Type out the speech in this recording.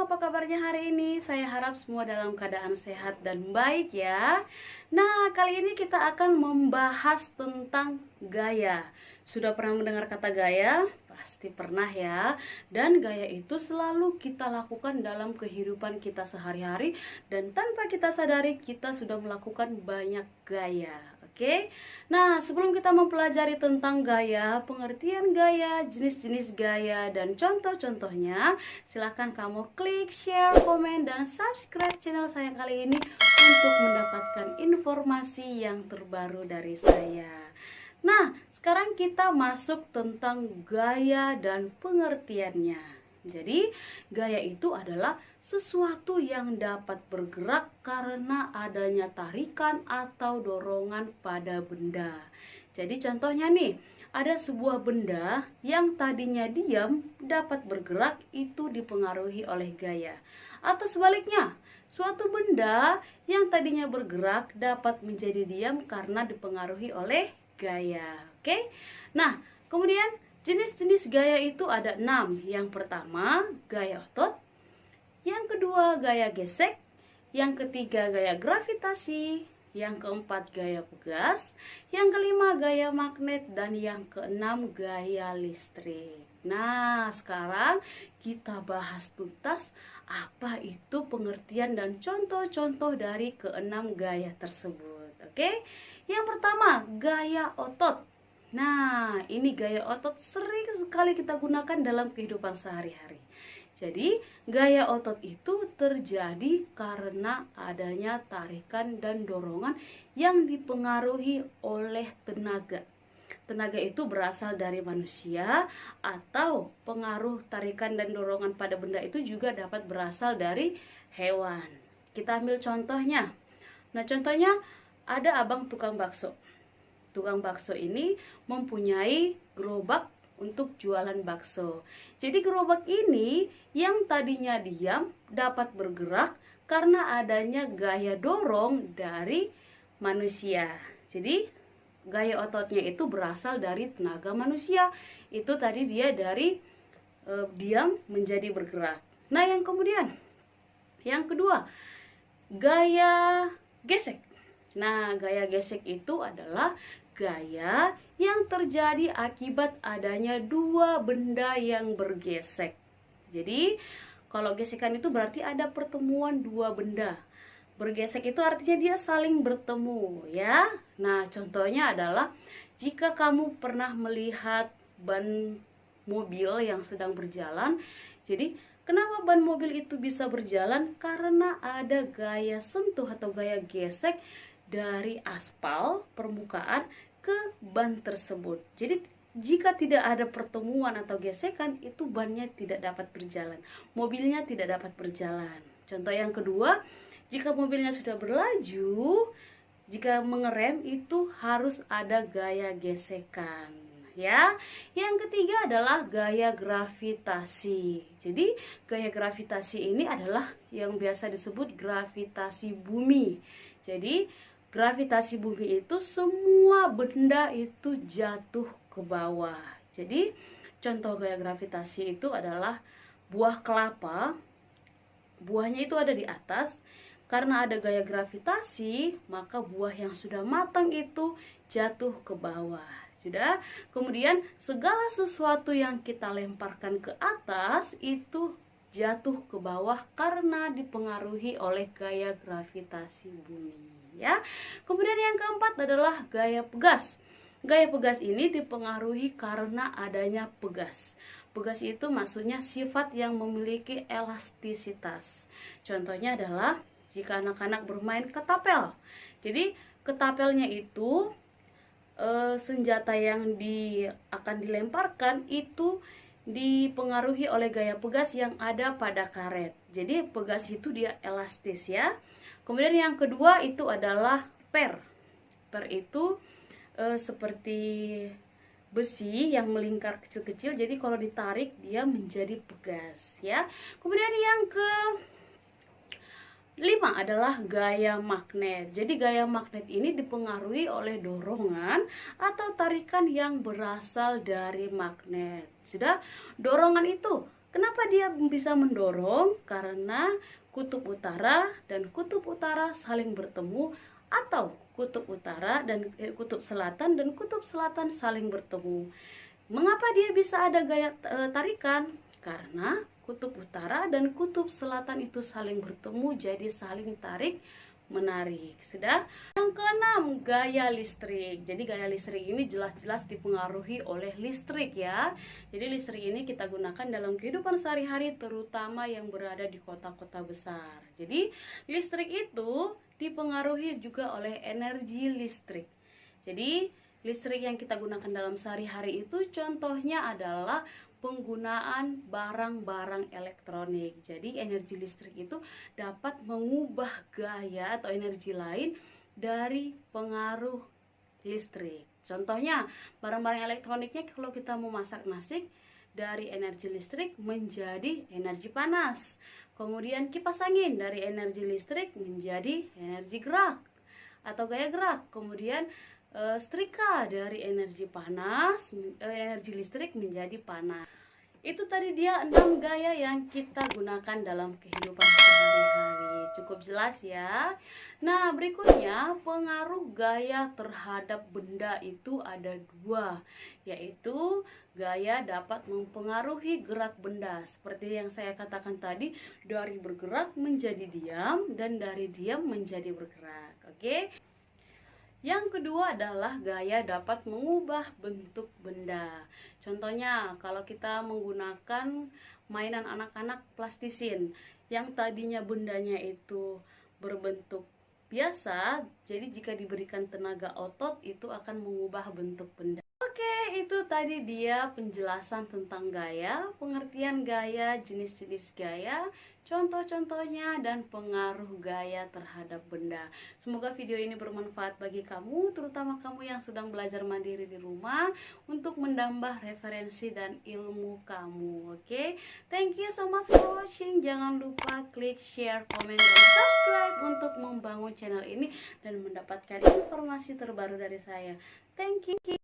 apa kabarnya hari ini? Saya harap semua dalam keadaan sehat dan baik ya. Nah, kali ini kita akan membahas tentang gaya. Sudah pernah mendengar kata gaya? Pasti pernah ya. Dan gaya itu selalu kita lakukan dalam kehidupan kita sehari-hari. Dan tanpa kita sadari, kita sudah melakukan banyak gaya. Oke, nah sebelum kita mempelajari tentang gaya, pengertian gaya, jenis-jenis gaya, dan contoh-contohnya, silahkan kamu klik, share, komen, dan subscribe channel saya kali ini untuk mendapatkan informasi yang terbaru dari saya. Nah, sekarang kita masuk tentang gaya dan pengertiannya. Jadi, gaya itu adalah sesuatu yang dapat bergerak karena adanya tarikan atau dorongan pada benda. Jadi, contohnya nih, ada sebuah benda yang tadinya diam dapat bergerak, itu dipengaruhi oleh gaya. Atau sebaliknya, suatu benda yang tadinya bergerak dapat menjadi diam karena dipengaruhi oleh gaya. Oke? Nah, kemudian jenis-jenis gaya itu ada 6. Yang pertama, gaya otot. Yang kedua, gaya gesek. Yang ketiga, gaya gravitasi. Yang keempat, gaya pegas. Yang kelima, gaya magnet. Dan yang keenam, gaya listrik. Nah, sekarang kita bahas tuntas apa itu pengertian dan contoh-contoh dari keenam gaya tersebut. Oke? Yang pertama, gaya otot. Nah, ini gaya otot sering sekali kita gunakan dalam kehidupan sehari-hari. Jadi, gaya otot itu terjadi karena adanya tarikan dan dorongan yang dipengaruhi oleh tenaga. Tenaga itu berasal dari manusia, atau pengaruh tarikan dan dorongan pada benda itu juga dapat berasal dari hewan. Kita ambil contohnya. Nah, contohnya ada abang tukang bakso. Tukang bakso ini mempunyai gerobak untuk jualan bakso. Jadi gerobak ini yang tadinya diam dapat bergerak karena adanya gaya dorong dari manusia. Jadi gaya ototnya itu berasal dari tenaga manusia. Itu tadi dia dari diam menjadi bergerak. Nah, yang kemudian, yang kedua, gaya gesek. Nah, gaya gesek itu adalah gaya yang terjadi akibat adanya dua benda yang bergesek. Jadi, kalau gesekan itu berarti ada pertemuan dua benda. Bergesek itu artinya dia saling bertemu, ya. Nah, contohnya adalah jika kamu pernah melihat ban mobil yang sedang berjalan. Jadi, kenapa ban mobil itu bisa berjalan? Karena ada gaya sentuh atau gaya gesek dari aspal permukaan ke ban tersebut. Jadi jika tidak ada pertemuan atau gesekan, itu bannya tidak dapat berjalan, mobilnya tidak dapat berjalan. Contoh yang kedua, jika mobilnya sudah berlaju, jika mengerem itu harus ada gaya gesekan, ya. Yang ketiga adalah gaya gravitasi. Jadi gaya gravitasi ini adalah yang biasa disebut gravitasi bumi. Jadi gravitasi bumi itu semua benda itu jatuh ke bawah. Jadi contoh gaya gravitasi itu adalah buah kelapa. Buahnya itu ada di atas. Karena ada gaya gravitasi, maka buah yang sudah matang itu jatuh ke bawah. Sudah. Kemudian segala sesuatu yang kita lemparkan ke atas itu jatuh ke bawah karena dipengaruhi oleh gaya gravitasi bumi. Ya. Kemudian yang keempat adalah gaya pegas. Gaya pegas ini dipengaruhi karena adanya pegas. Pegas itu maksudnya sifat yang memiliki elastisitas. Contohnya adalah jika anak-anak bermain ketapel. Jadi ketapelnya itu senjata yang akan dilemparkan itu dipengaruhi oleh gaya pegas yang ada pada karet. Jadi pegas itu dia elastis, ya. Kemudian yang kedua itu adalah per. Per itu seperti besi yang melingkar kecil-kecil. Jadi kalau ditarik dia menjadi pegas, ya. Kemudian yang kelima adalah gaya magnet. Jadi gaya magnet ini dipengaruhi oleh dorongan atau tarikan yang berasal dari magnet. Sudah, dorongan itu Kenapa dia bisa mendorong? Karena kutub utara dan kutub utara saling bertemu, atau kutub utara dan kutub selatan saling bertemu. Mengapa dia bisa ada gaya tarikan? Karena kutub utara dan kutub selatan itu saling bertemu, jadi saling tarik menarik. Sudah? Yang keenam, gaya listrik. Jadi gaya listrik ini jelas-jelas dipengaruhi oleh listrik ya. Jadi listrik ini kita gunakan dalam kehidupan sehari-hari, terutama yang berada di kota-kota besar. Jadi listrik itu dipengaruhi juga oleh energi listrik. Jadi listrik yang kita gunakan dalam sehari-hari itu contohnya adalah penggunaan barang-barang elektronik. Jadi energi listrik itu dapat mengubah gaya atau energi lain dari pengaruh listrik. Contohnya barang-barang elektroniknya, kalau kita mau masak nasi, dari energi listrik menjadi energi panas. Kemudian kipas angin dari energi listrik menjadi energi gerak atau gaya gerak. Kemudian setrika dari energi panas, energi listrik menjadi panas. Itu tadi dia 6 gaya yang kita gunakan dalam kehidupan sehari-hari. Cukup jelas ya. Nah, berikutnya pengaruh gaya terhadap benda itu ada 2, yaitu gaya dapat mempengaruhi gerak benda. Seperti yang saya katakan tadi, dari bergerak menjadi diam dan dari diam menjadi bergerak. Oke? Yang kedua adalah gaya dapat mengubah bentuk benda. Contohnya, kalau kita menggunakan mainan anak-anak plastisin, yang tadinya bendanya itu berbentuk biasa, jadi jika diberikan tenaga otot, itu akan mengubah bentuk benda. Oke, itu tadi dia penjelasan tentang gaya, pengertian gaya, jenis-jenis gaya, contoh-contohnya, dan pengaruh gaya terhadap benda. Semoga video ini bermanfaat bagi kamu, terutama kamu yang sedang belajar mandiri di rumah, untuk menambah referensi dan ilmu kamu. Oke, thank you so much for watching. Jangan lupa klik share, komen, dan subscribe untuk membangun channel ini dan mendapatkan informasi terbaru dari saya. Thank you.